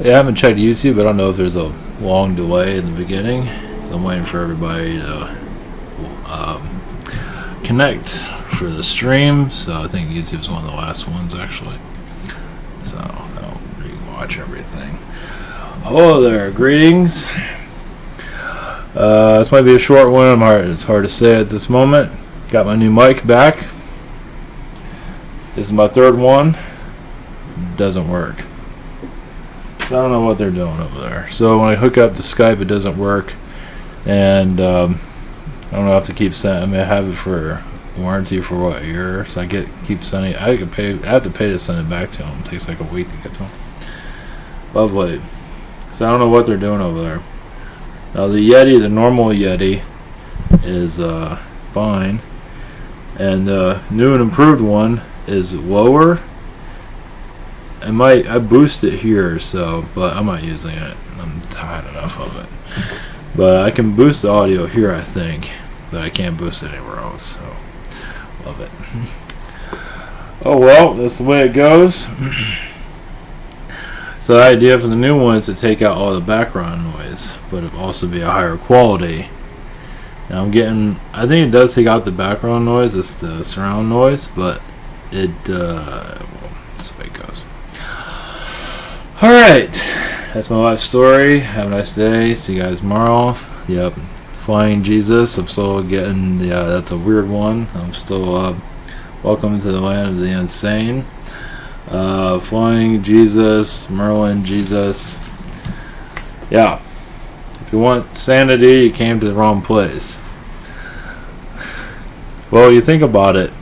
Yeah, I haven't checked YouTube, but I don't know if there's a long delay in the beginning. So I'm waiting for everybody to connect for the stream. So I think YouTube's one of the last ones actually. So I don't really watch everything. Hello there, greetings. This might be a short one. It's hard to say at this moment. Got my new mic back. This is my third one. Doesn't work. I don't know what they're doing over there. So when I hook up to Skype, it doesn't work, and I don't know. I have to keep sending. I mean, I have it for warranty for what, a year? So I keep sending. I have to pay to send it back to them. It takes like a week to get to them. Lovely. So I don't know what they're doing over there. Now the Yeti, the normal Yeti, is fine, and the new and improved one is lower. I boost it here, but I'm not using it. I'm tired enough of it. But I can boost the audio here, I think, but I can't boost it anywhere else. So love it. Oh well, that's the way it goes. So the idea for the new one is to take out all the background noise, but it also be a higher quality. Now I think it does take out the background noise, it's the surround noise, but that's the way it goes. Alright, that's my life story. Have a nice day. See you guys tomorrow. Yep, Flying Jesus. I'm still getting, that's a weird one. I'm still, welcome to the land of the insane. Flying Jesus, Merlin Jesus. Yeah, if you want sanity, you came to the wrong place. Well, you think about it,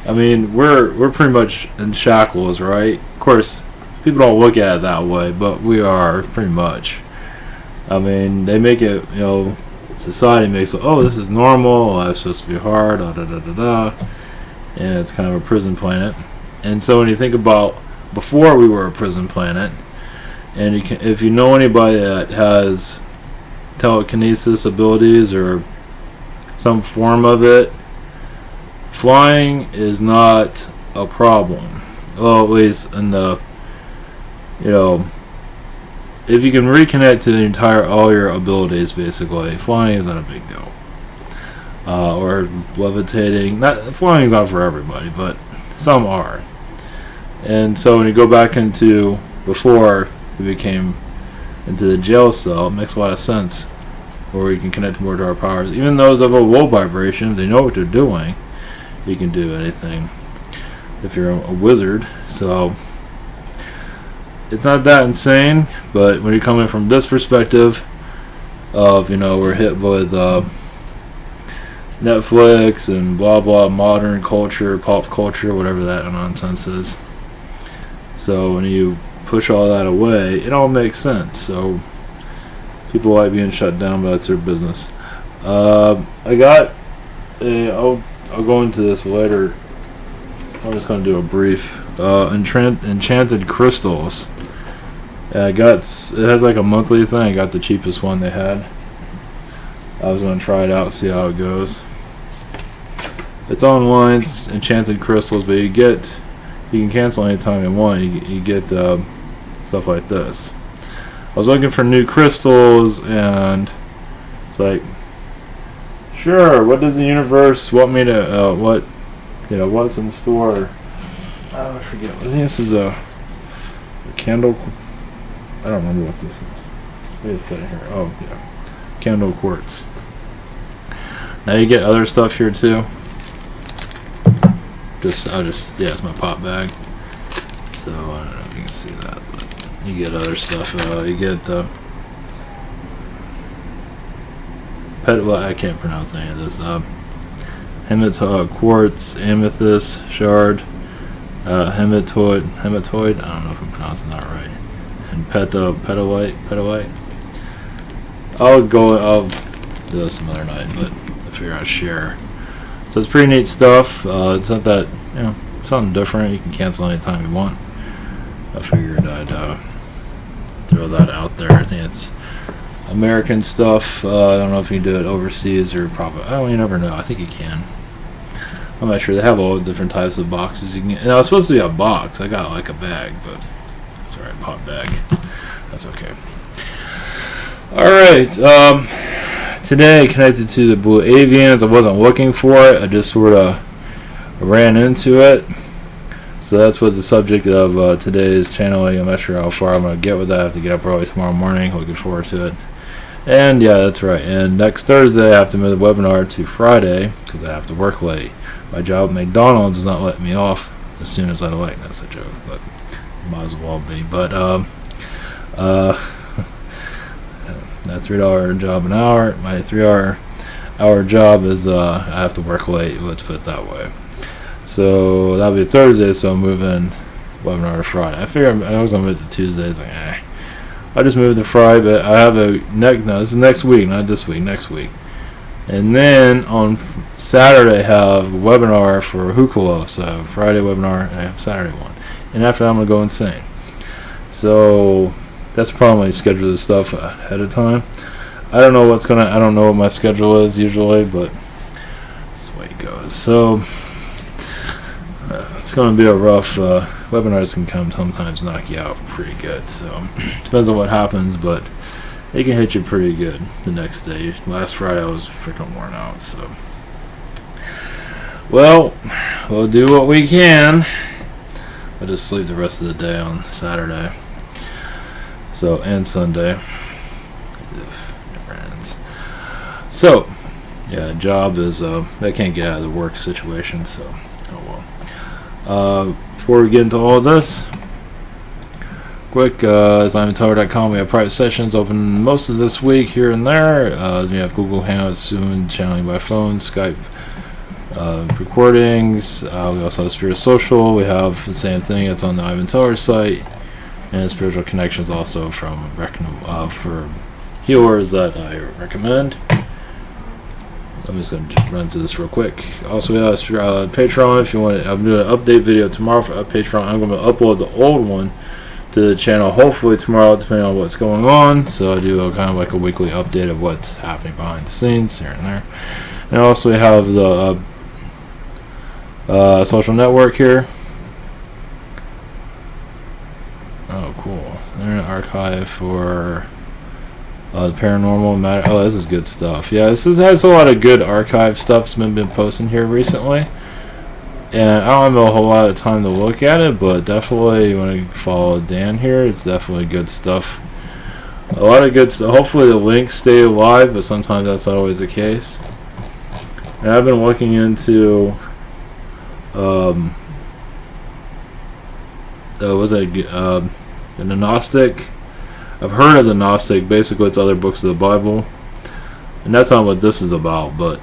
I mean, we're pretty much in shackles, right? Of course, people don't look at it that way, but we are pretty much. I mean, they make it, society makes it, oh, this is normal, life's supposed to be hard, da da da da da, and it's kind of a prison planet. And so when you think about before we were a prison planet, and if you know anybody that has telekinesis abilities or some form of it, flying is not a problem. Well, at least in the, if you can reconnect to all your abilities, basically, flying isn't a big deal. Or levitating. Flying is not for everybody, but some are. And so when you go back into before we became into the jail cell, it makes a lot of sense. Where we can connect more to our powers. Even those of a low vibration, they know what they're doing. You can do anything if you're a wizard. So it's not that insane, but when you're coming from this perspective of, we're hit with Netflix and blah blah, modern culture, pop culture, whatever that nonsense is. So when you push all that away, it all makes sense. So people like being shut down, but that's their business. I'll go into this later. I'm just going to do a brief. Enchanted crystals. It has like a monthly thing. I got the cheapest one they had. I was going to try it out, see how it goes. It's online. It's enchanted crystals, but you can cancel anytime you want. You get stuff like this. I was looking for new crystals, and it's like, sure, what does the universe want me to, what's in store? I forget. I think this is a candle. I don't remember what this is. Wait a second here. Oh, yeah. Candle quartz. Now you get other stuff here too. It's my pop bag. So, I don't know if you can see that, but you get other stuff. You get I can't pronounce any of this. Quartz, amethyst, shard, hematoid. I don't know if I'm pronouncing that right. And petalite. I'll do this some other night, but I figure I'd share. So it's pretty neat stuff. It's not that, something different. You can cancel anytime you want. I figured I'd throw that out there. I think it's American stuff. I don't know if you can do it overseas or probably. You never know. I think you can. I'm not sure. They have all different types of boxes you can get. And I was supposed to be a box. I got like a bag, but That's alright, pop back. That's okay. Alright, today connected to the Blue Avians. I wasn't looking for it, I just sort of ran into it. So that's what the subject of today's channeling. I'm not sure how far I'm going to get with that. I have to get up early tomorrow morning. Looking forward to it. And yeah, that's right. And next Thursday I have to move the webinar to Friday because I have to work late. My job at McDonald's is not letting me off as soon as I'd like. That's a joke, but might as well be. But that $3 job an hour, my 3-hour job is I have to work late. Let's put it that way. So that'll be Thursday. So I'm moving webinar to Friday. I figured I was gonna move it to Tuesday. It's like, I just moved to Friday, but I have this is next week, not this week, next week. And then on Saturday I have a webinar for Hukalo. So Friday webinar and I have Saturday one. And after that I'm going to go insane. So that's probably schedule this stuff ahead of time. I don't know what my schedule is usually, but that's the way it goes. So it's going to be a rough webinars can come sometimes knock you out pretty good. So depends on what happens, but they can hit you pretty good the next day. Last Friday I was freaking worn out. So well, we'll do what we can. I'll just sleep the rest of the day on Saturday. So and Sunday. Never ends. So yeah, job is they can't get out of the work situation. So oh well. Before we get into all of this, quick, as I'mTower.com, we have private sessions open most of this week here and there. We have Google Hangouts soon, channeling by phone, Skype recordings. We also have Spirit Social. We have the same thing. It's on the Ivan Tower site, and Spiritual Connections also from for healers that I recommend. I'm just going to run through this real quick. Also, we have Patreon. If you want, I'm doing an update video tomorrow for Patreon. I'm going to upload the old one to the channel hopefully tomorrow, depending on what's going on. So I do kind of like a weekly update of what's happening behind the scenes here and there. And also we have the social network here. Oh, cool. Internet archive for the paranormal matter. Oh, this is good stuff. Yeah, this has a lot of good archive stuff that's been posting here recently. And I don't have a whole lot of time to look at it, but definitely you want to follow Dan here. It's definitely good stuff. A lot of good stuff. Hopefully the links stay alive, but sometimes that's not always the case. And I've been looking into the Gnostic. I've heard of the Gnostic. Basically, it's other books of the Bible, and that's not what this is about. But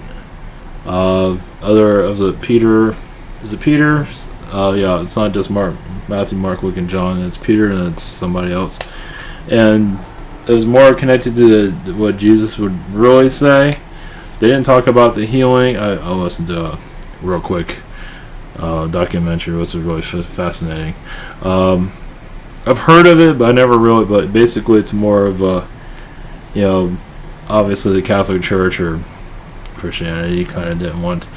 was it Peter? Is it Peter? Yeah, it's not just Matthew, Mark, Luke, and John. It's Peter, and it's somebody else. And it was more connected to what Jesus would really say. They didn't talk about the healing. I listened to a real quick documentary, which was really fascinating. I've heard of it, but I never really. But basically, it's more of a, obviously the Catholic Church or Christianity kind of didn't want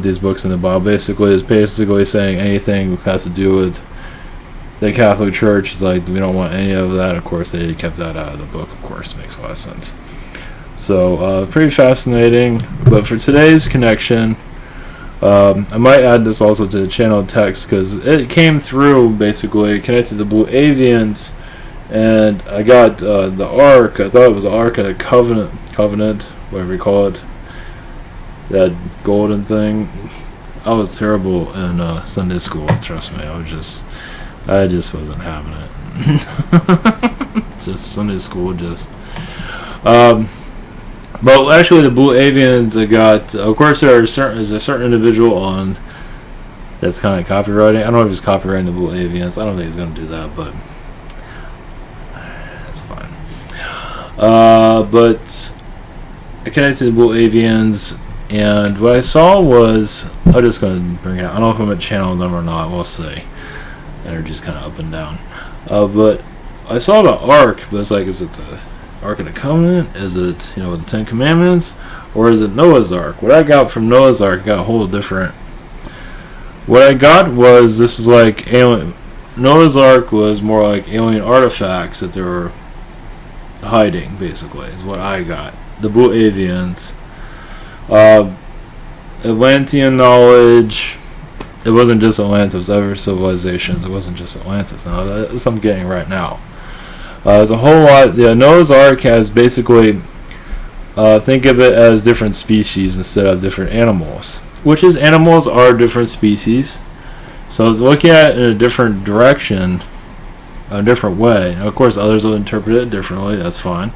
these books in the Bible. Basically, it's basically saying anything that has to do with the Catholic Church is like we don't want any of that. Of course, they kept that out of the book. Of course, makes a lot of sense. So pretty fascinating. But for today's connection, I might add this also to the channel text because it came through basically connected to Blue Avians, and I got the Ark. I thought it was the Ark of the Covenant, whatever you call it, that golden thing. I was terrible in Sunday school. Trust me, I just wasn't having it. Just Sunday school, just. But actually, the Blue Avians, I got. Of course, there's a certain individual on that's kind of copywriting. I don't know if he's copywriting the Blue Avians. I don't think he's going to do that, but that's fine. But I connected to the Blue Avians, and what I saw was I'm just going to bring it out. I don't know if I'm going to channel them or not. We'll see. Energy's kind of up and down. But I saw the Ark, but it's like, is it the Ark of the Covenant? Is it, with the Ten Commandments? Or is it Noah's Ark? What I got from Noah's Ark got a whole different. What I got was, this is like alien. Noah's Ark was more like alien artifacts that they were hiding, basically, is what I got. The Blue Avians. Atlantean knowledge. It wasn't just Atlantis. Other civilizations. It wasn't just Atlantis. Now, that's what I'm getting right now. There's a whole lot. Yeah, Noah's Ark has basically, think of it as different species instead of different animals. Which is, animals are different species. So looking at it in a different direction, a different way. Of course, others will interpret it differently. That's fine.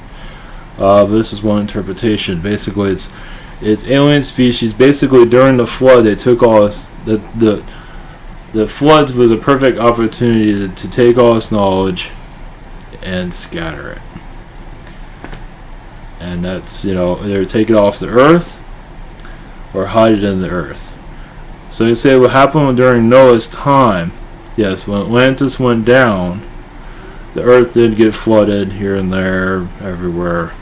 But this is one interpretation. Basically, it's alien species. Basically, during the flood, they took all this. The floods was a perfect opportunity to take all this knowledge and scatter it. And that's, either take it off the earth or hide it in the earth. So you say what happened during Noah's time. Yes, when Atlantis went down, the earth did get flooded here and there, everywhere.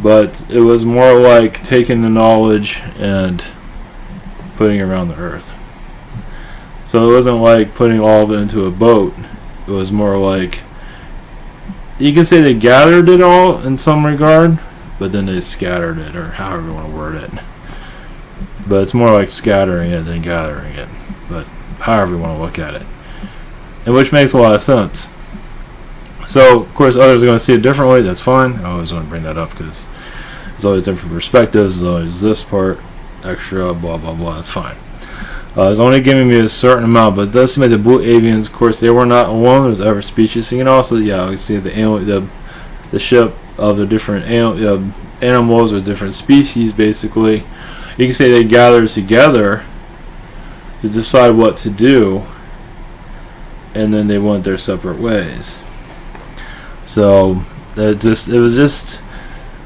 But it was more like taking the knowledge and putting it around the earth. So it wasn't like putting all of it into a boat. It was more like, you can say they gathered it all in some regard, but then they scattered it, or however you want to word it. But it's more like scattering it than gathering it. But however you want to look at it. And which makes a lot of sense. So, of course, others are going to see it differently. That's fine. I always want to bring that up because there's always different perspectives. There's always this part, extra, blah, blah, blah. That's fine. It's only giving me a certain amount, but it does seem like the Blue Avians, of course, they were not alone. There was other species. So you can also, you can see the ship of the different animals or different species, basically. You can say they gathered together to decide what to do, and then they went their separate ways. So it was just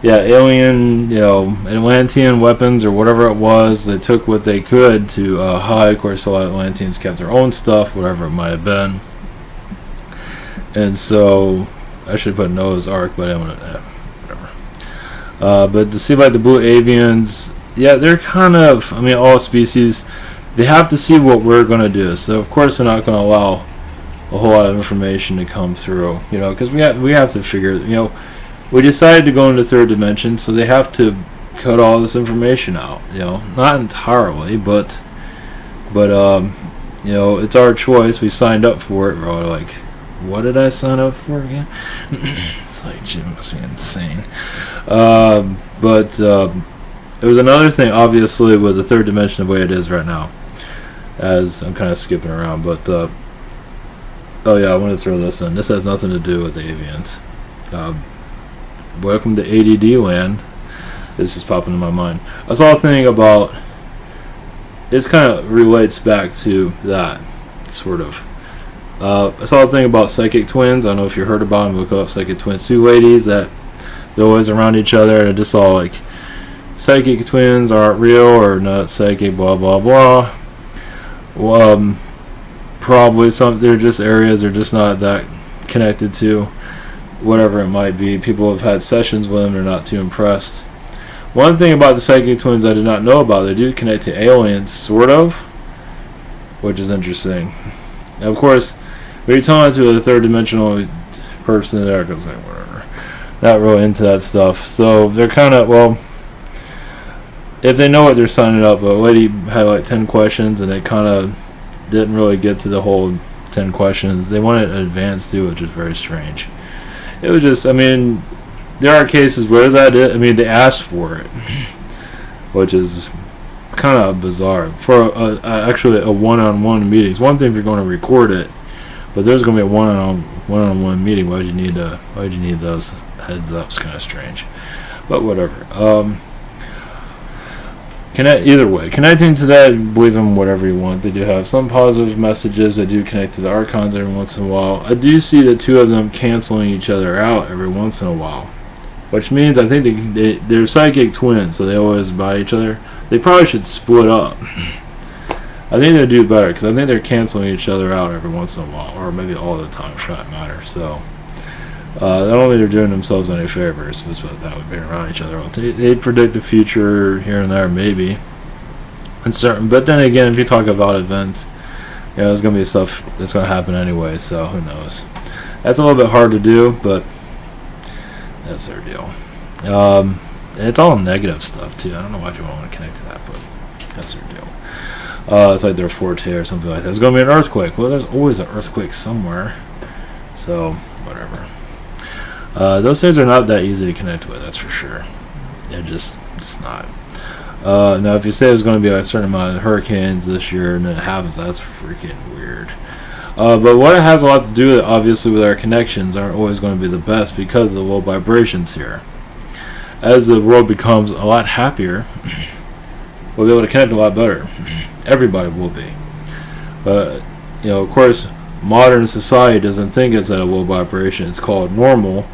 alien, Atlantean weapons or whatever it was. They took what they could to hide. Of course, a lot of Atlanteans kept their own stuff, whatever it might have been. And so I should put Noah's Ark, but I'm gonna whatever. But to see like the Blue Avians, they're kind of, all species, they have to see what we're gonna do. So of course they're not gonna allow a whole lot of information to come through, because we have to figure, we decided to go into third dimension, so they have to cut all this information out, not entirely, but it's our choice. We signed up for it. We're all like, what did I sign up for again? It's like, Jim must be insane. But it was another thing, obviously, with the third dimension the way it is right now, as I'm kind of skipping around, but I want to throw this in. This has nothing to do with the Avians. Welcome to ADD land. This just popped into my mind. I saw a thing about, this kind of relates back to that, sort of. I saw a thing about psychic twins. I don't know if you heard about them. Look up psychic twins. Two ladies that they're always around each other, and it just all like, psychic twins aren't real or not psychic, blah, blah, blah. Probably they're just areas they're just not that connected to, whatever it might be. People have had sessions with them, they're not too impressed. One thing about the psychic twins I did not know about, they do connect to aliens, sort of, which is interesting. Now, of course, when you're talking to a third dimensional person there, because like, whatever, not really into that stuff. So they're kind of, if they know what they're signing up, a lady had like 10 questions, and they kind of didn't really get to the whole 10 questions. They wanted an advance too, which is very strange. It was just, there are cases where that is, they asked for it, which is kind of bizarre. For actually a one-on-one meeting, it's one thing if you're going to record it, but there's going to be a one-on-one meeting. Why would you need those heads up? It's kind of strange, but whatever. Either way, connecting to that, believe in whatever you want. They do have some positive messages. They do connect to the archons every once in a while. I do see the two of them canceling each other out every once in a while, which means I think they're psychic twins, so they always buy each other. They probably should split up. I think they do better, because I think they're canceling each other out every once in a while, or maybe all the time, for that matter. So not only they're doing themselves any favors, but that would be around each other. They predict the future here and there, maybe. But then again, if you talk about events, there's gonna be stuff that's gonna happen anyway. So who knows? That's a little bit hard to do, but that's their deal. And it's all negative stuff too. I don't know why you want to connect to that, but that's their deal. It's like their forte or something like that. It's going to be an earthquake. Well, there's always an earthquake somewhere. So, whatever. Those things are not that easy to connect with, that's for sure. They're just not. Now, if you say there's going to be a certain amount of hurricanes this year and then it happens, that's freaking weird. But what it has a lot to do with, obviously, with our connections aren't always going to be the best because of the low vibrations here. As the world becomes a lot happier, we'll be able to connect a lot better. Everybody will be. But, of course, modern society doesn't think it's at a low vibration. It's called normal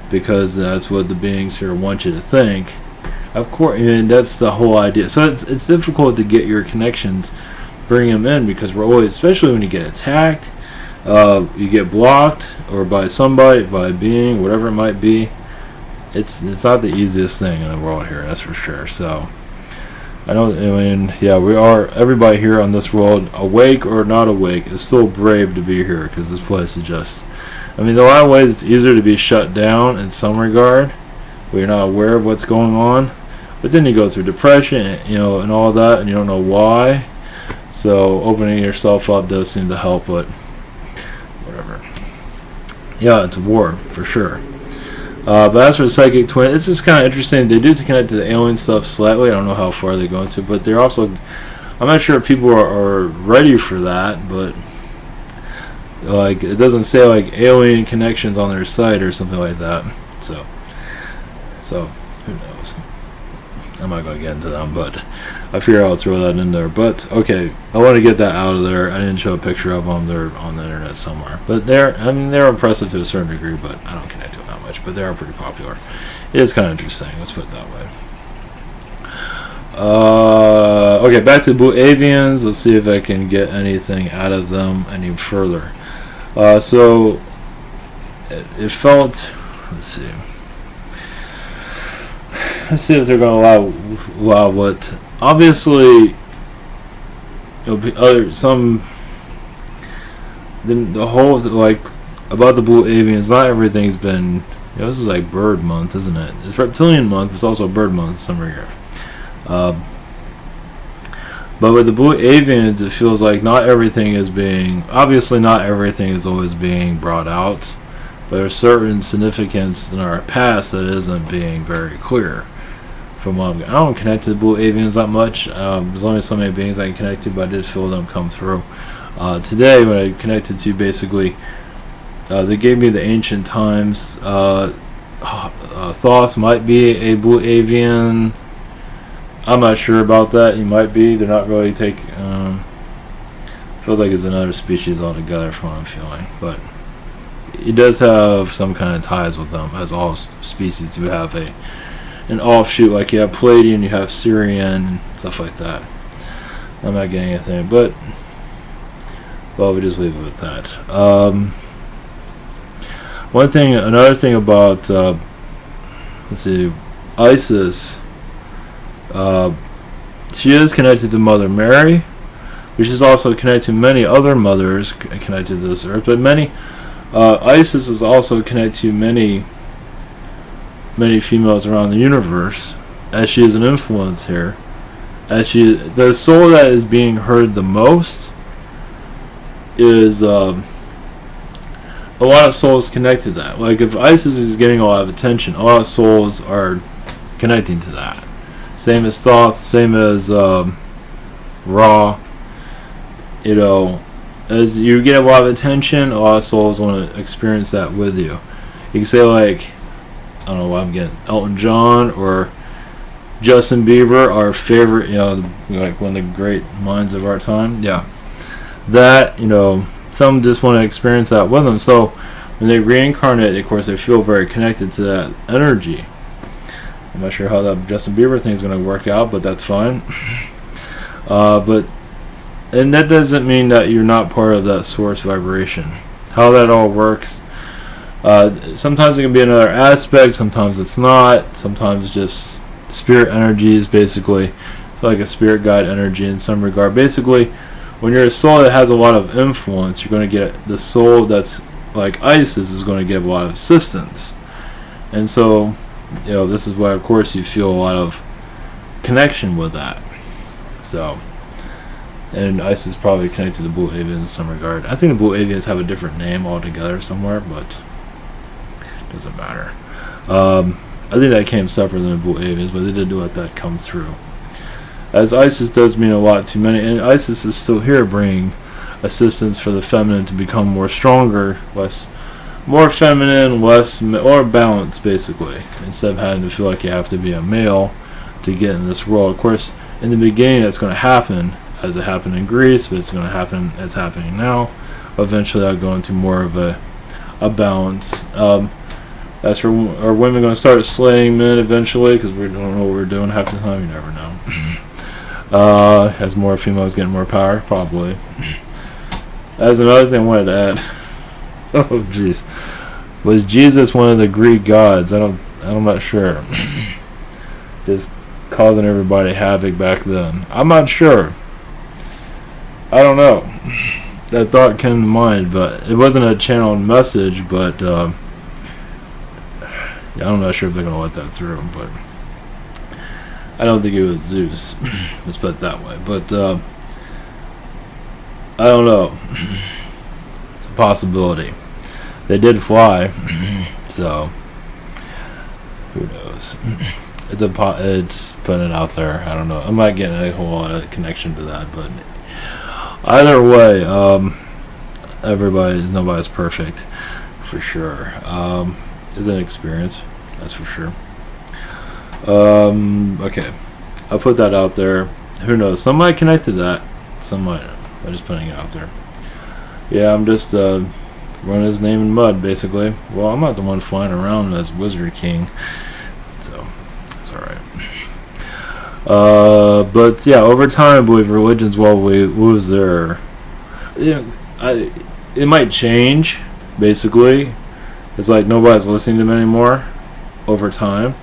because that's what the beings here want you to think. Of course, that's the whole idea. So it's difficult to get your connections, bring them in, because we're always, especially when you get attacked, you get blocked, or by somebody, by a being, whatever it might be. It's not the easiest thing in the world here, that's for sure. So we are, everybody here on this world, awake or not awake, is still brave to be here, because this place is just, in a lot of ways it's easier to be shut down in some regard, where you're not aware of what's going on, but then you go through depression, and all that, and you don't know why. So opening yourself up does seem to help, but whatever. Yeah, it's a war for sure. But as for the psychic twin, it's just kind of interesting. They do connect to the alien stuff slightly. I don't know how far they go into, but they're also, I'm not sure if people are ready for that, but like it doesn't say like alien connections on their site or something like that. So who knows? I'm not going to get into them, but I figure I'll throw that in there. But okay, I want to get that out of there. I didn't show a picture of them. They're on the internet somewhere. But they're impressive to a certain degree, but I don't connect to them that much. But they are pretty popular. It is kind of interesting. Let's put it that way. Okay, back to the Blue Avians. Let's see if I can get anything out of them any further. So it felt. Let's see. Let's see if they're going to allow what. Obviously, the whole like about the Blue Avians. Not everything's been. This is like bird month, isn't it? It's reptilian month. It's also bird month in some regard. But with the Blue Avians, it feels like not everything is being. Obviously, not everything is always being brought out. But there's certain significance in our past that isn't being very clear. I don't connect to the Blue Avians that much. There's only so many beings I can connect to, but I did feel them come through. Today, when I connected to, basically, they gave me the ancient times. Thoth might be a Blue Avian. I'm not sure about that. He might be. They're not really taking. Feels like it's another species altogether, from what I'm feeling, but he does have some kind of ties with them, as all species do have an offshoot, like you have Palladian, you have Syrian, and stuff like that. I'm not getting anything, but we just leave it with that. Another thing about let's see, Isis. She is connected to Mother Mary, which is also connected to many other mothers connected to this earth, but Isis is also connected to many females around the universe, as she is an influence here. The soul that is being heard the most is a lot of souls connected to that. Like if Isis is getting a lot of attention, a lot of souls are connecting to that. Same as Thoth, same as Ra. As you get a lot of attention, a lot of souls want to experience that with you. You can say like, I don't know what I'm getting, Elton John or Justin Bieber, our favorite, like one of the great minds of our time. Yeah, that some just want to experience that with them. So when they reincarnate, of course, they feel very connected to that energy. I'm not sure how that Justin Bieber thing is going to work out, but that's fine. And that doesn't mean that you're not part of that source vibration. How that all works. Sometimes it can be another aspect, sometimes it's not. Sometimes just spirit energy is basically, it's like a spirit guide energy in some regard. Basically, when you're a soul that has a lot of influence, you're going to get the soul that's like Isis is going to get a lot of assistance. And so, this is why, of course, you feel a lot of connection with that. So, and Isis is probably connected to the Blue Avians in some regard. I think the Blue Avians have a different name altogether somewhere, but it doesn't matter. I think that came separate than the Blue Avians, but they did let that come through. As Isis does mean a lot to many, and Isis is still here bringing assistance for the feminine to become more stronger, more feminine, more balanced, basically, instead of having to feel like you have to be a male to get in this world. Of course, in the beginning, that's going to happen, as it happened in Greece, but it's going to happen as happening now. Eventually, that'll go into more of a balance. As for, are women going to start slaying men eventually? Because we don't know what we're doing half the time. You never know. As more females get more power, probably. As another thing I wanted to add, oh jeez, was Jesus one of the Greek gods? I'm not sure. Just causing everybody havoc back then. I'm not sure. I don't know. That thought came to mind, but it wasn't a channeled message. But I'm not sure if they're gonna let that through. But I don't think it was Zeus. Let's put it that way. But I don't know. It's a possibility. They did fly, so who knows? It's putting it out there. I don't know. I'm not getting a whole lot of connection to that, but either way, nobody's perfect, for sure. It's an experience, that's for sure. Okay, I'll put that out there. Who knows? Some might connect to that. Some might. I'm just putting it out there. Yeah, I'm just running his name in mud, basically. Well, I'm not the one flying around as Wizard King, so that's all right. But yeah, over time, I believe religions will lose their. It might change. Basically, it's like nobody's listening to them anymore. Over time.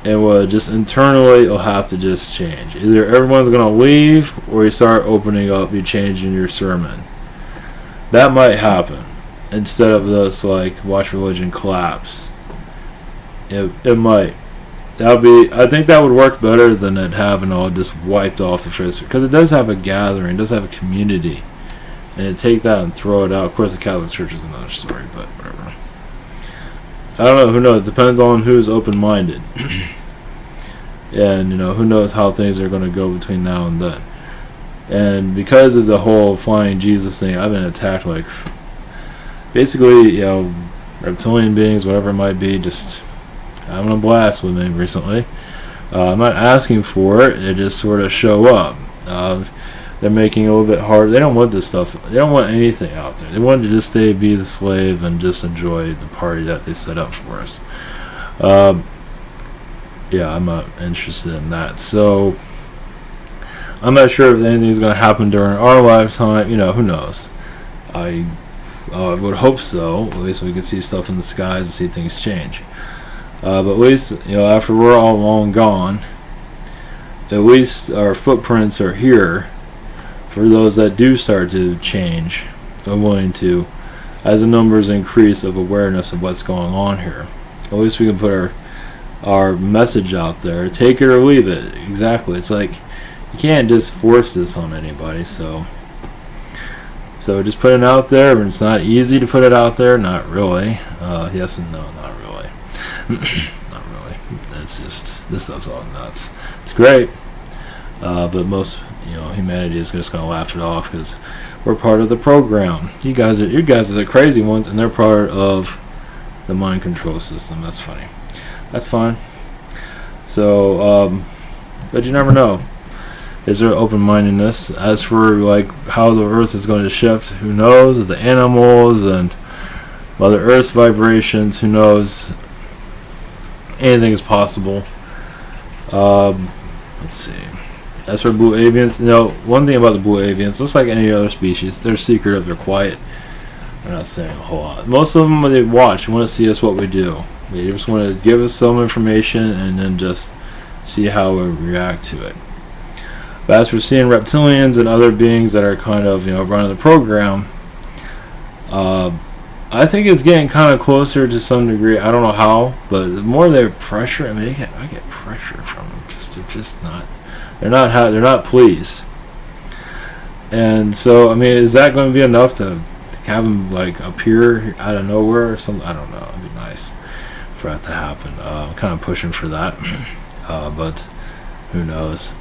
And just internally, it'll have to just change. Either everyone's going to leave, or you start opening up, you changing your sermon. That might happen. Instead of this, like, watch religion collapse. It might. I think that would work better than it having all just wiped off the face. Because it does have a gathering, it does have a community. And you take that and throw it out. Of course, the Catholic Church is another story, but whatever. I don't know, who knows? It depends on who's open-minded. And, who knows how things are going to go between now and then. And because of the whole flying Jesus thing, I've been attacked like, basically, reptilian beings, whatever it might be, just having a blast with me recently. I'm not asking for it, they just sort of show up. They're making it a little bit harder. They don't want this stuff. They don't want anything out there. They want to just be the slave and just enjoy the party that they set up for us. Yeah, I'm not interested in that. So, I'm not sure if anything's going to happen during our lifetime. Who knows? I would hope so. At least we can see stuff in the skies and see things change. But at least, after we're all long gone, at least our footprints are here. For those that do start to change, I'm willing to, as the numbers increase of awareness of what's going on here. At least we can put our message out there. Take it or leave it. Exactly. It's like you can't just force this on anybody. So just put it out there. And it's not easy to put it out there. Not really. Yes and no. Not really. Not really. It's just, this stuff's all nuts. It's great. But most, humanity is just going to laugh it off because we're part of the program. You guys are the crazy ones, and they're part of the mind control system. That's funny. That's fine. So, but you never know. Is there open-mindedness? As for how the Earth is going to shift, who knows? The animals and Mother Earth's vibrations, who knows? Anything is possible. Let's see. As for blue avians, one thing about the blue avians, just like any other species, they're secretive, they're quiet. They're not saying a whole lot. Most of them, when they watch, want to see us what we do. They just want to give us some information and then just see how we react to it. But as for seeing reptilians and other beings that are kind of, running the program, I think it's getting kind of closer to some degree. I don't know how, but the more they're pressure, I get pressure from them. They're not pleased. And so, is that going to be enough to have them like appear out of nowhere or something? I don't know. It'd be nice for that to happen. I'm kind of pushing for that, but who knows?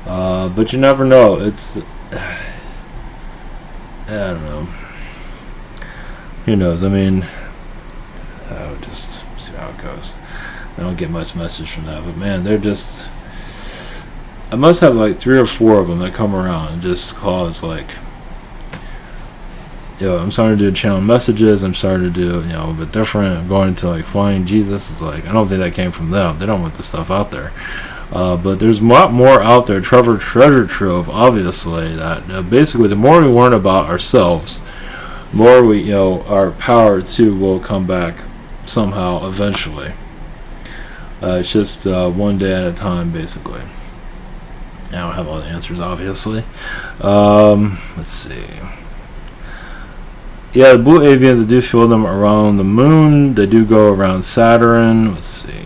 But you never know. It's I don't know. Who knows? Just see how it goes. I don't get much message from that, but man, they're just. I must have like 3 or 4 of them that come around and just cause like. I'm starting to do channel messages. I'm starting to do a bit different. I'm going to like flying Jesus. It's like I don't think that came from them. They don't want this stuff out there. But there's a lot more out there. Treasure trove, obviously. That basically, the more we learn about ourselves, more we, our power too will come back somehow eventually. It's just one day at a time, basically. I don't have all the answers, obviously. Let's see. Yeah, the blue avians, I do feel them around the moon. They do go around Saturn. Let's see.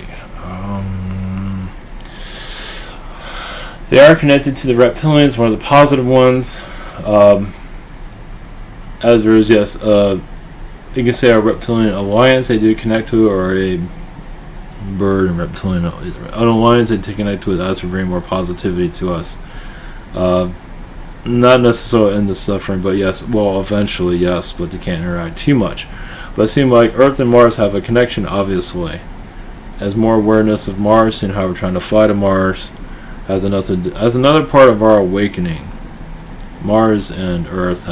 They are connected to the reptilians, one of the positive ones. As there is, yes, you can say a reptilian alliance they do connect to, or a bird and reptilian an alliance they do connect with, as to bring more positivity to us. Not necessarily in the suffering, but yes, well, eventually, yes, but they can't interact too much. But it seems like Earth and Mars have a connection, obviously. As more awareness of Mars, seeing how we're trying to fly to Mars, as another part of our awakening. Mars and Earth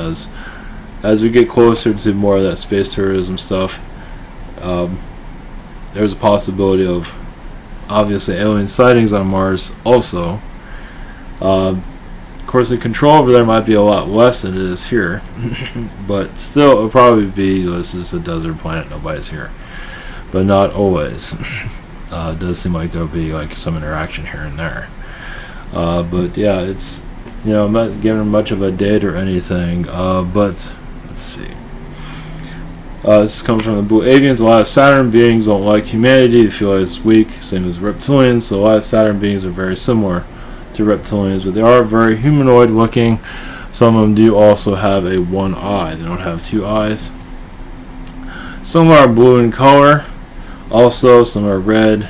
as we get closer to more of that space tourism stuff, there's a possibility of obviously alien sightings on Mars also. Of course, the control over there might be a lot less than it is here, but still it'll probably be this is a desert planet, nobody's here, but not always. It does seem like there'll be like some interaction here and there. But yeah, it's I'm not giving much of a date or anything. But let's see. This comes from the blue avians. A lot of Saturn beings don't like humanity. They feel it's weak, same as reptilians. So a lot of Saturn beings are very similar to reptilians, but they are very humanoid looking. Some of them do also have a one eye. They don't have 2 eyes. Some are blue in color. Also, some are red.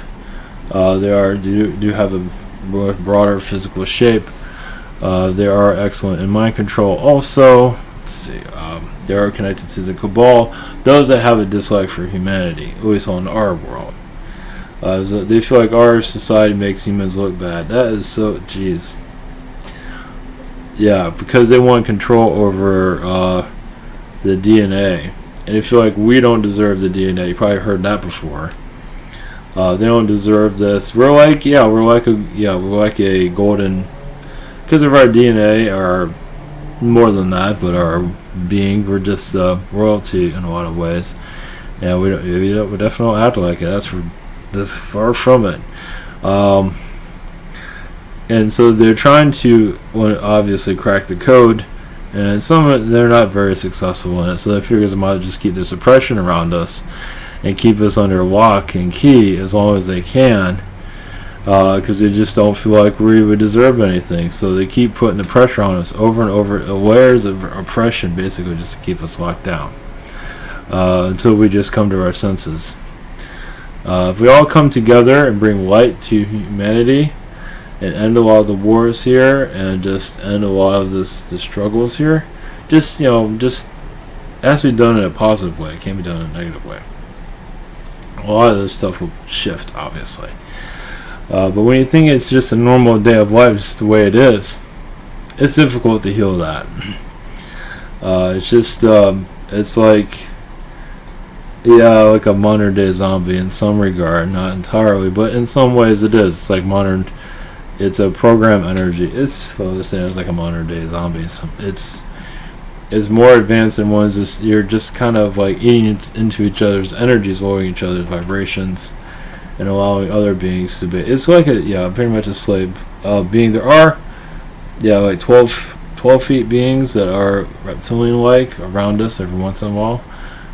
They do have a broader physical shape. They are excellent in mind control. Also, let's see. They are connected to the Cabal. Those that have a dislike for humanity, at least on our world. So they feel like our society makes humans look bad. That is so, jeez. Yeah, because they want control over the DNA, and they feel like we don't deserve the DNA. You probably heard that before. They don't deserve this. We're like a golden, because of our DNA, or more than that, but our being, we're just royalty in a lot of ways. Yeah, we definitely don't act like it. That's far from it. And so they're trying to obviously crack the code, and some of it, they're not very successful in it. So they figure they might just keep the suppression around us and keep us under lock and key as long as they can, because they just don't feel like we would deserve anything. So they keep putting the pressure on us over and over, layers of oppression, basically, just to keep us locked down until we just come to our senses. If we all come together and bring light to humanity and end a lot of the wars here and just end a lot of the struggles here, just it has to be done in a positive way. It can't be done in a negative way. A lot of this stuff will shift, obviously. But when you think it's just a normal day of life, just the way it is, it's difficult to heal that. It's just, it's like a modern day zombie in some regard, not entirely, but in some ways it is. It's like it's a program energy. It's like a modern day zombie. It's more advanced than ones. You're just kind of like eating into each other's energies, lowering each other's vibrations, and allowing other beings to be. It's like pretty much a slave being. There are yeah, like 12 feet beings that are reptilian-like around us every once in a while.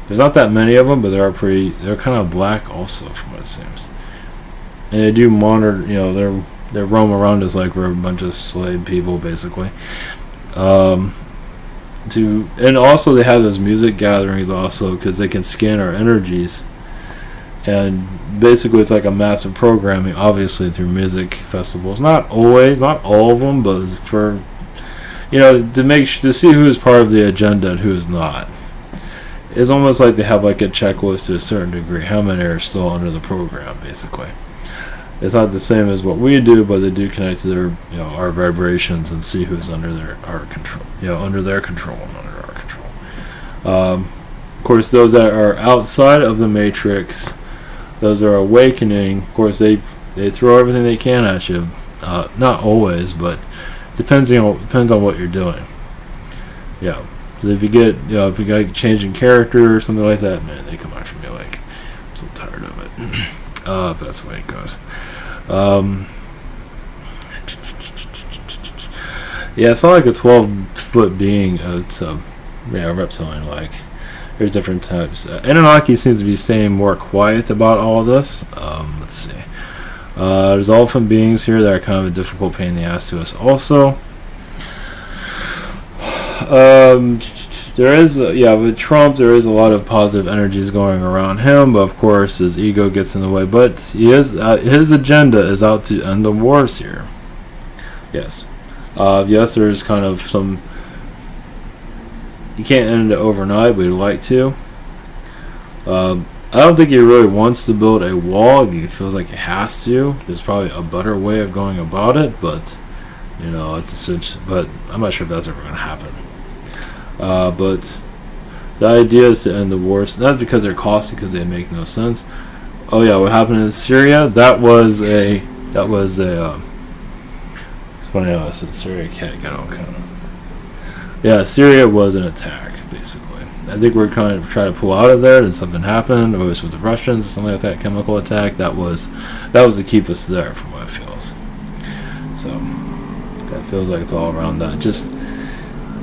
There's not that many of them, but they're kind of black also, from what it seems. And they do monitor, they roam around us like we're a bunch of slave people, basically. And also they have those music gatherings also, because they can scan our energies. And basically it's like a massive programming, obviously, through music festivals. Not always, not all of them, but for, to see who is part of the agenda and who is not. It's almost like they have like a checklist to a certain degree. How many are still under the program, basically. It's not the same as what we do, but they do connect to their, our vibrations and see who's under our control, under their control and under our control. Of course, those that are outside of the matrix, those that are awakening, of course, they throw everything they can at you. Not always, but depends on what you're doing. Yeah. So if you get, if you got changing character or something like that, man, they come after me like, I'm so tired of it. That's the way it goes. Yeah, it's not like a 12-foot being. It's reptilian-like. There's different types. Anunnaki seems to be staying more quiet about all this. Let's see. There's elephant beings here that are kind of a difficult pain in the ass to us also. There is, with Trump, there is a lot of positive energies going around him, but of course his ego gets in the way. But his agenda is out to end the wars here. Yes. Yes, there's kind of some. You can't end it overnight, but he'd like to. I don't think he really wants to build a wall. He feels like he has to. There's probably a better way of going about it, but but I'm not sure if that's ever going to happen. But the idea is to end the wars, not because they're costly, because they make no sense. Oh yeah, what happened in Syria? That was a. It's funny how I said Syria can't get all kind of. Yeah, Syria was an attack, basically. I think we're kind of trying to pull out of there, and something happened. Or it was with the Russians, something like that, chemical attack. That was to keep us there, from what it feels. So that feels like it's all around that. Just.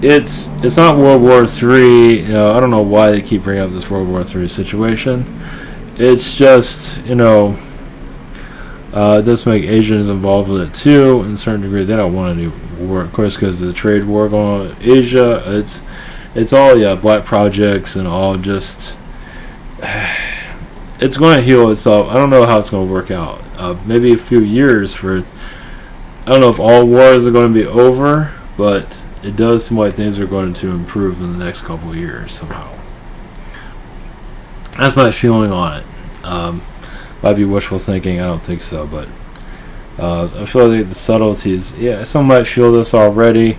It's not World War III. I don't know why they keep bringing up this World War III situation. It's just, it does make Asians involved with it too, in a certain degree. They don't want any war, of course, because of the trade war going on in Asia. It's all, black projects and all just. It's going to heal itself. I don't know how it's going to work out. Maybe a few years for. I don't know if all wars are going to be over, but. It does seem like things are going to improve in the next couple of years somehow. That's my feeling on it. Might be wishful thinking. I don't think so, but I feel like the subtleties. Yeah, some might feel this already.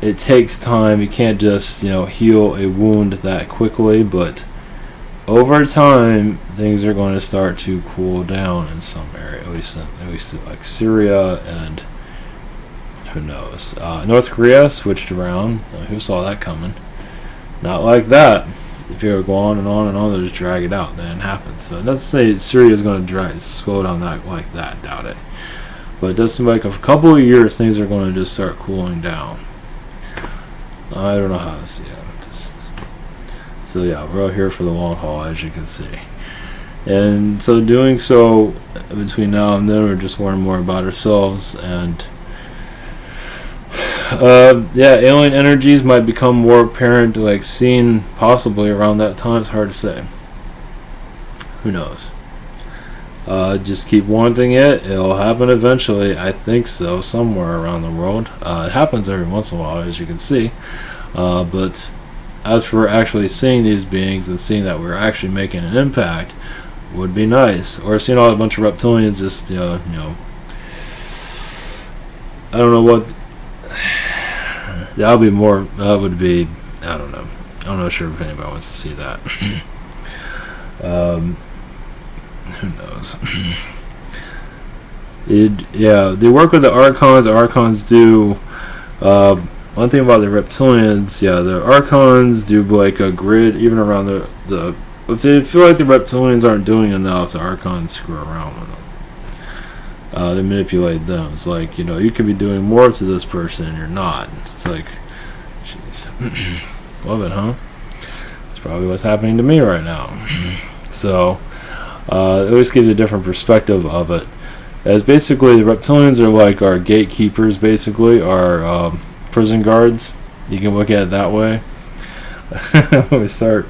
It takes time. You can't just heal a wound that quickly, but over time things are going to start to cool down in some area. At least like Syria and. Who knows? North Korea switched around. Who saw that coming? Not like that. If you go on and on and on, they'll just drag it out. Then it happens. So let's say Syria is going to slow down that like that. Doubt it. But it does seem like a couple of years things are going to just start cooling down. I don't know how to see it. So we're out here for the long haul, as you can see. And so doing so between now and then, we're just learning more about ourselves and. Alien energies might become more apparent, like seen possibly around that time. It's hard to say. Who knows? Just keep wanting it. It'll happen eventually. I think so. Somewhere around the world. It happens every once in a while, as you can see. But as for actually seeing these beings and seeing that we're actually making an impact, would be nice. Or seeing a bunch of reptilians just, I don't know what. That would be, I don't know. I'm not sure if anybody wants to see that. Who knows? They work with the Archons. The Archons do, one thing about the reptilians, the Archons do like a grid, even around the if they feel like the reptilians aren't doing enough, the Archons screw around with them. They manipulate them. It's like, you could be doing more to this person and you're not. It's like, jeez. Love it, huh? That's probably what's happening to me right now. So, it always gives you a different perspective of it. As basically, the reptilians are like our gatekeepers, basically, our prison guards. You can look at it that way. When we start,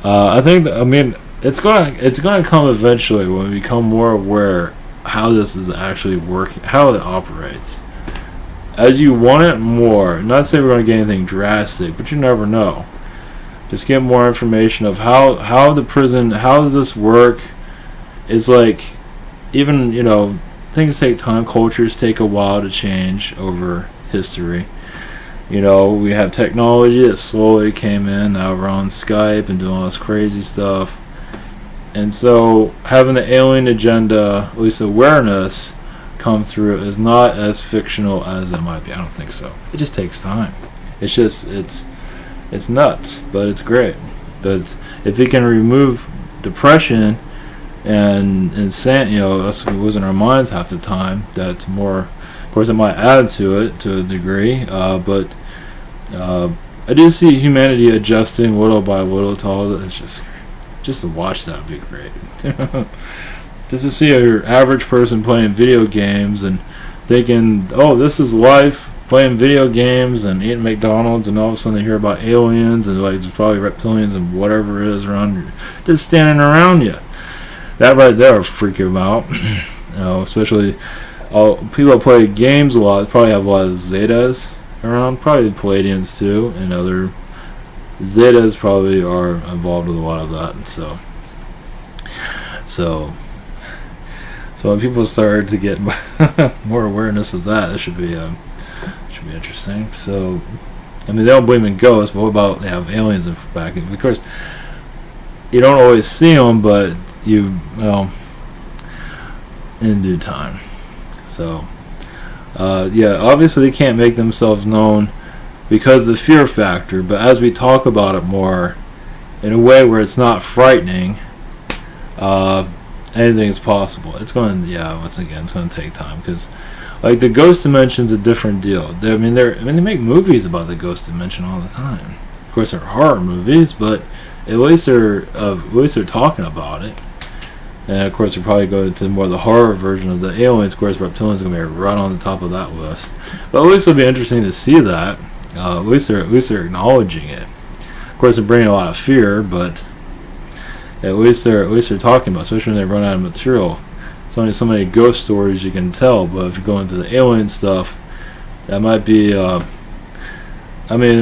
I mean, it's gonna come eventually when we become more aware how this is actually working, how it operates. As you want it more, not to say we're going to get anything drastic, but you never know. Just get more information of how the prison, how does this work. It's like, even, things take time, cultures take a while to change over history. We have technology that slowly came in, now we're on Skype and doing all this crazy stuff. And so having the alien agenda, at least awareness, come through is not as fictional as it might be. I don't think so. It just takes time. It's just, it's nuts, but it's great. But if we can remove depression and insanity, us losing our minds half the time, that's more, of course it might add to it to a degree, but I do see humanity adjusting little by little to all that. It's just to watch that would be great. Just to see your average person playing video games and thinking, oh, this is life, playing video games and eating McDonald's, and all of a sudden they hear about aliens and like there's probably reptilians and whatever it is around you, just standing around you. That right there will freak them out. Especially people that play games a lot probably have a lot of Zetas around, probably Palladians too, and other Zetas probably are involved with a lot of that. So when people start to get more awareness of that, it should be interesting. So, I mean, they don't believe in ghosts, but what about they have aliens back? Of course, you don't always see them, but in due time. So, obviously they can't make themselves known because of the fear factor, but as we talk about it more in a way where it's not frightening, anything is possible. It's going to take time, because like the ghost dimension's a different deal. They make movies about the ghost dimension all the time. Of course, they're horror movies, but at least they're talking about it. And of course, they're probably going to more the horror version of the aliens. Of course, reptilians going to be right on the top of that list. But at least it'll be interesting to see that. At least they're acknowledging it. Of course, they're bringing a lot of fear, but at least they're talking about it, especially when they run out of material. There's only so many ghost stories you can tell, but if you go into the alien stuff, that might be it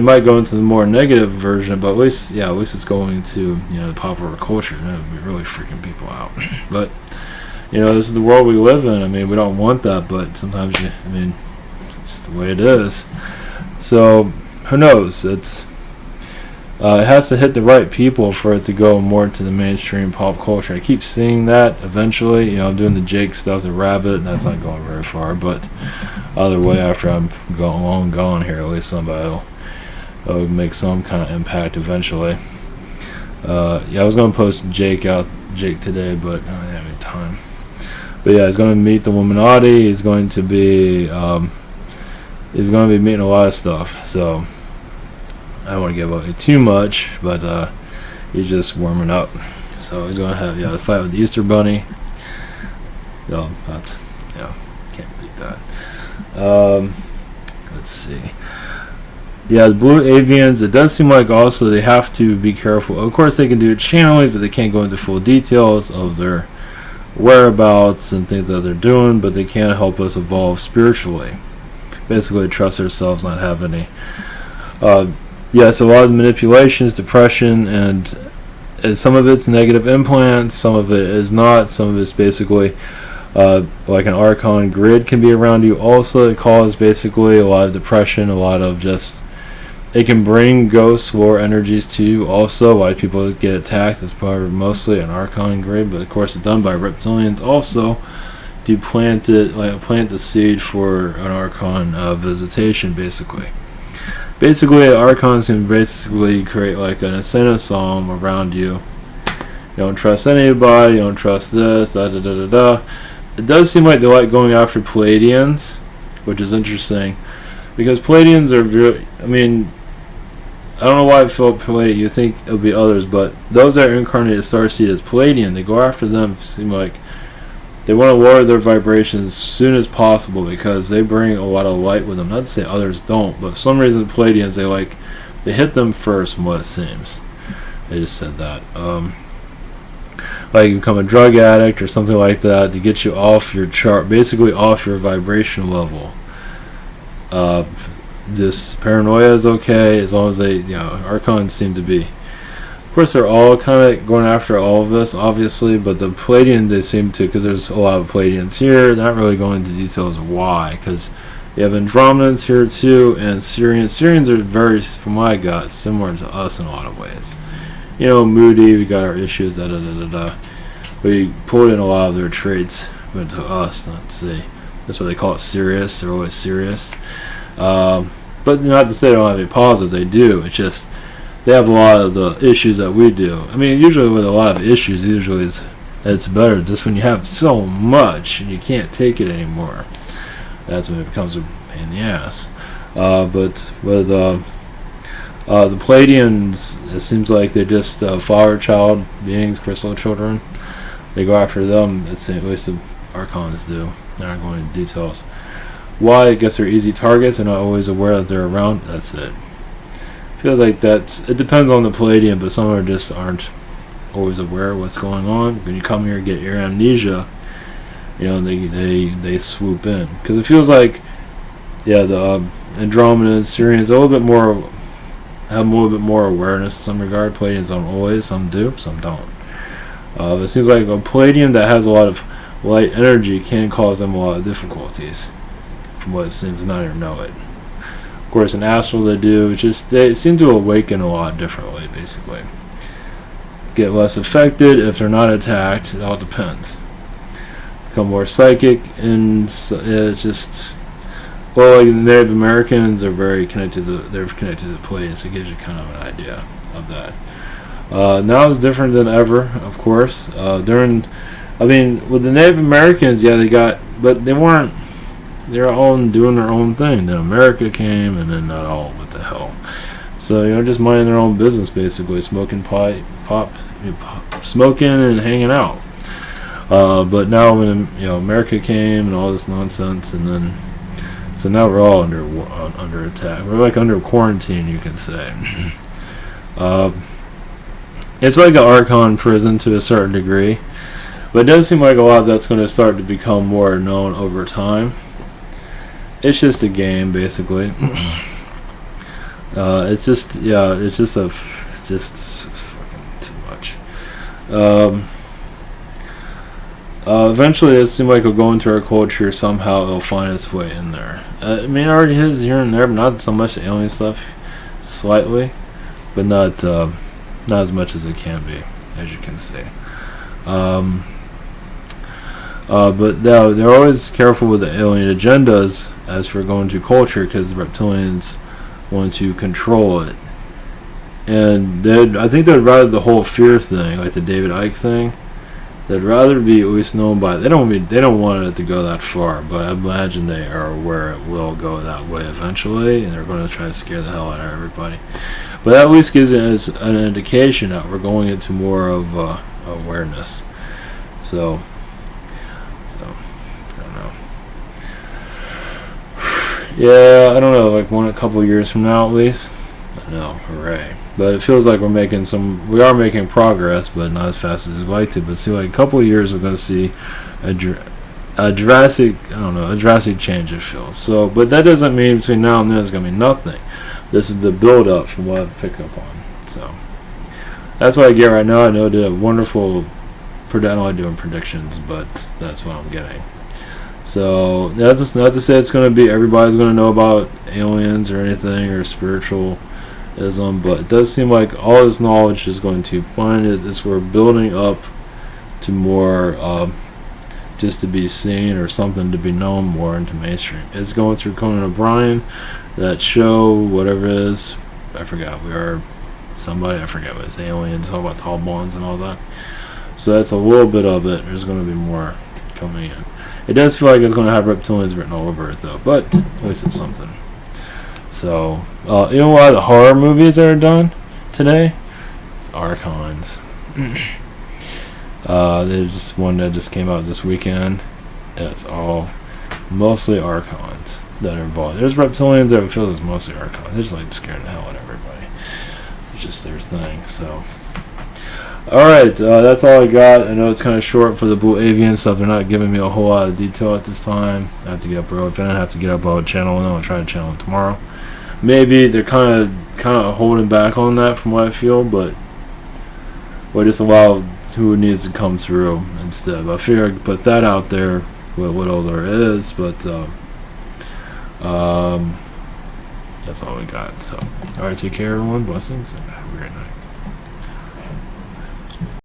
might go into the more negative version, but at least it's going to the popular culture. That would be really freaking people out. But this is the world we live in. I mean, we don't want that, but sometimes it's just the way it is. So who knows? It has to hit the right people for it to go more to the mainstream pop culture. I keep seeing that eventually. I'm doing the Jake stuff, the rabbit, and that's not going very far. But either way, after I'm gone here, at least somebody will make some kind of impact eventually. I was going to post Jake today, but I don't have any time. But he's going to meet the Illuminati. He's going to be meeting a lot of stuff. So I don't want to give away too much, but he's just warming up. So he's going to have the fight with the Easter Bunny. So that's can't beat that. Let's see. The blue avians, it does seem like also they have to be careful. Of course, they can do channelings, but they can't go into full details of their whereabouts and things that they're doing, but they can help us evolve spiritually. Basically, trust ourselves, not have any. So a lot of manipulations, depression, and some of it's negative implants, some of it is not, some of it's basically like an archon grid can be around you. Also, it causes basically a lot of depression, a lot of just, it can bring ghosts, war energies to you. Also, why people get attacked, it's probably mostly an archon grid, but of course it's done by reptilians also to plant the seed for an archon visitation, basically. Basically, archons can basically create like an incentive psalm around you. You don't trust anybody, you don't trust this, it does seem like they like going after Palladians, which is interesting, because Palladians are very. I mean, I don't know why I feel Palladian. You think it would be others, but those that are incarnated Starseed as Palladian, they go after them. Seem like they want to lower their vibrations as soon as possible because they bring a lot of light with them. Not to say others don't, but for some reason Palladians they hit them first from what it seems. They just said that. Like you become a drug addict or something like that to get you off your chart, basically off your vibration level. This paranoia is okay as long as Archons seem to be. Of course, they're all kind of going after all of this, obviously, but the Palladians, they seem to, because there's a lot of Palladians here, they're not really going into details why, because you have Andromedans here too, and Syrians. Syrians are very, from what I got, similar to us in a lot of ways. You know, moody, we got our issues, We pulled in a lot of their traits into us, not to say, that's why they call it serious, they're always serious. But not to say they don't have any positive, they do, it's just, they have a lot of the issues that we do. I mean, usually with a lot of issues, it's better just when you have so much and you can't take it anymore. That's when it becomes a pain in the ass. But with the Palladians, it seems like they're just flower child beings, crystal children. They go after them, at least the Archons do. They're not going into details. Why? I guess they're easy targets. They're not always aware that they're around. That's it. Feels like it depends on the Palladian, but some just aren't always aware of what's going on. When you come here and get your amnesia, they swoop in, because it feels like the Andromedas, Syrians, have a little bit more awareness in some regard. Palladians don't always, some do, some don't. It seems like a Palladian that has a lot of light energy can cause them a lot of difficulties, from what it seems, not even know it. Of course, in astral they seem to awaken a lot differently, basically. Get less affected if they're not attacked, it all depends. Become more psychic, and it's just, like the Native Americans are very connected to the Palladians, so it gives you kind of an idea of that. Now it's different than ever, of course. With the Native Americans, but they weren't. They're all doing their own thing. Then America came, and then not all. What the hell? So just minding their own business, basically, smoking smoking and hanging out. But now when America came and all this nonsense, so now we're all under attack. We're like under quarantine, you can say. It's like an Archon prison to a certain degree, but it does seem like a lot of that's going to start to become more known over time. It's just a game, basically. It's just fucking too much. Eventually, it seems like it'll go into our culture somehow. It'll find its way in there. I mean, it already is here and there, but not so much alien stuff. Slightly, but not as much as it can be, as you can see. But they're always careful with the alien agendas as for going to culture, because the reptilians want to control it. And I think they'd rather the whole fear thing, like the David Icke thing, they'd rather be at least known by. They don't want it to go that far, but I imagine they are aware it will go that way eventually, and they're going to try to scare the hell out of everybody. But that at least gives us an indication that we're going into more of awareness. So I don't know. Yeah, I don't know. Like a couple years from now, at least. I know, hooray! But it feels like we are making progress, but not as fast as we'd like to. But see, like a couple of years, we're going to see a drastic change. It feels so. But that doesn't mean between now and then there's going to be nothing. This is the build-up from what I've picked up on. So that's what I get right now. I know I did a wonderful. I don't like doing predictions, but that's what I'm getting. So that's not to say it's going to be everybody's going to know about aliens or anything or spiritualism, but it does seem like all this knowledge is going to find is we're building up to more just to be seen or something to be known more into mainstream. It's going through Conan O'Brien, that show, whatever it is, I forgot. I forget what it's, aliens, all about tall bonds and all that. So that's a little bit of it. There's going to be more coming in. It does feel like it's going to have reptilians written all over it, though. But at least it's something. So, you know, a lot of the horror movies that are done today, it's Archons. There's just one that just came out this weekend. It's all mostly Archons that are involved. There's reptilians that it feels it's mostly Archons. They're just like scaring the hell out of everybody. It's just their thing. So, alright, that's all I got. I know it's kind of short for the Blue Avian stuff. They're not giving me a whole lot of detail at this time. I have to get up early. If I don't have to get up, I'll channel them. I'll try to channel them tomorrow. Maybe they're kind of holding back on that from what I feel, but we'll just allow who needs to come through instead. But I figure I can put that out there with what all there is, but that's all we got. So, alright, take care everyone. Blessings and have a great night.